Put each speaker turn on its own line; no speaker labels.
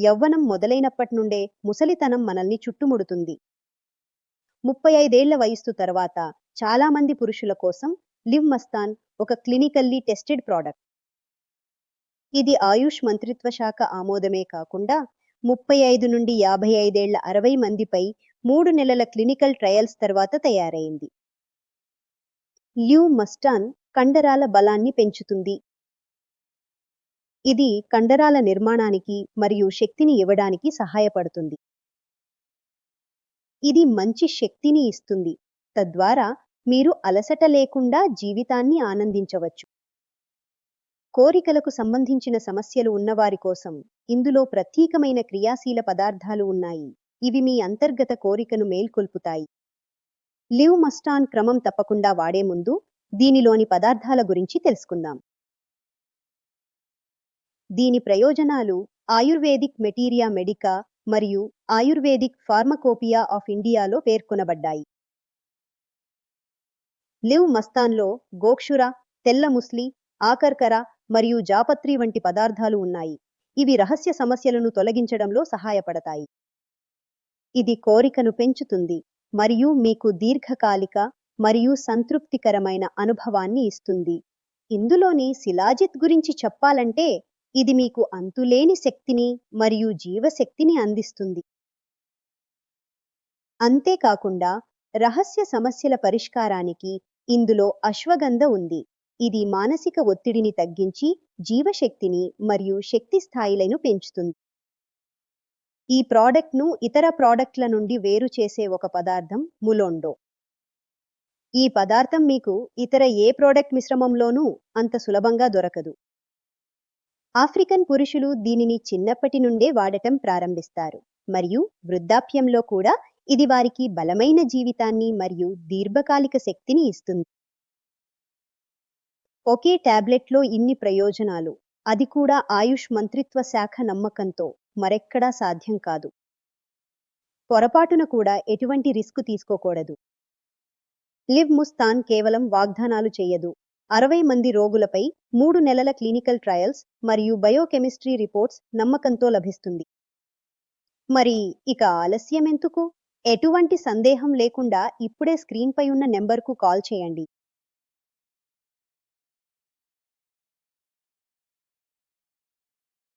యవ్వనం మొదలైనప్పటి నుండే ముసలితనం మనల్ని చుట్టుముడుతుంది. 35 ఏళ్ల వయస్సు తర్వాత చాలా మంది పురుషుల కోసం లివ్ మస్తాన్ ఒక క్లినికల్లీ టెస్టెడ్ ప్రోడక్ట్. ఇది ఆయుష్ మంత్రిత్వ శాఖ ఆమోదమే కాకుండా 35 నుండి 55 ఏళ్ల 60 మందిపై 3 నెలల క్లినికల్ ట్రయల్స్ తర్వాత తయారైంది. లివ్ మస్టాన్ కండరాల బలాన్ని పెంచుతుంది. ఇది కండరాల నిర్మాణానికి మరియు శక్తిని ఇవ్వడానికి సహాయపడుతుంది. ఇది మంచి శక్తిని ఇస్తుంది, తద్వారా మీరు అలసట లేకుండా జీవితాన్ని ఆనందించవచ్చు. కోరికలకు సంబంధించిన సమస్యలు ఉన్నవారి కోసం ఇందులో ప్రత్యేకమైన క్రియాశీల పదార్థాలు ఉన్నాయి. ఇవి మీ అంతర్గత కోరికను మేల్కొల్పుతాయి. లివ్ మస్టాన్ క్రమం తప్పకుండా వాడే ముందు దీనిలోని పదార్థాల గురించి తెలుసుకుందాం. దీని ప్రయోజనాలు ఆయుర్వేదిక్ మెటీరియా మెడికా మరియు ఆయుర్వేదిక్ ఫార్మకోపియా ఆఫ్ ఇండియాలో పేర్కొనబడ్డాయి. లివ్ మస్తాన్లో గోక్షుర, తెల్ల ముస్లి, ఆకర్కర మరియు జాపత్రి వంటి పదార్థాలు ఉన్నాయి. ఇవి రహస్య సమస్యలను తొలగించడంలో సహాయపడతాయి. ఇది కోరికను పెంచుతుంది మరియు మీకు దీర్ఘకాలిక మరియు సంతృప్తికరమైన అనుభవాన్ని ఇస్తుంది. ఇందులోని శిలాజిత్ గురించి చెప్పాలంటే ఇది మీకు అంతులేని శక్తిని మరియు జీవశక్తిని అందిస్తుంది. అంతేకాకుండా రహస్య సమస్యల పరిష్కారానికి ఇందులో అశ్వగంధ ఉంది. ఇది మానసిక ఒత్తిడిని తగ్గించి జీవశక్తిని మరియు శక్తి స్థాయిలను పెంచుతుంది. ఈ ప్రోడక్ట్ను ఇతర ప్రోడక్ట్ల నుండి వేరు చేసే ఒక పదార్థం ములోండో. ఈ పదార్థం మీకు ఇతర ఏ ప్రోడక్ట్ మిశ్రమంలోనూ అంత సులభంగా దొరకదు. ఆఫ్రికన్ పురుషులు దీనిని చిన్నప్పటి నుండే వాడటం ప్రారంభిస్తారు మరియు వృద్ధాప్యంలో కూడా ఇది వారికి బలమైన జీవితాన్ని మరియు దీర్ఘకాలిక శక్తిని ఇస్తుంది. ఒకే టాబ్లెట్లో ఇన్ని ప్రయోజనాలు, అది కూడా ఆయుష్ మంత్రిత్వ శాఖ నమ్మకంతో, మరెక్కడా సాధ్యం కాదు. పొరపాటున కూడా ఎటువంటి రిస్క్ తీసుకోకూడదు. లివ్ మస్తాన్ కేవలం వాగ్దానాలు చేయదు. 60 మంది రోగులపై 3 నెలల క్లినికల్ ట్రయల్స్ మరియు బయోకెమిస్ట్రీ రిపోర్ట్స్ నమ్మకంతో లభిస్తుంది. మరి ఇక ఆలస్యం ఎందుకు? ఎటువంటి సందేహం లేకుండా ఇప్పుడే స్క్రీన్పై ఉన్న నెంబర్కు కాల్ చేయండి.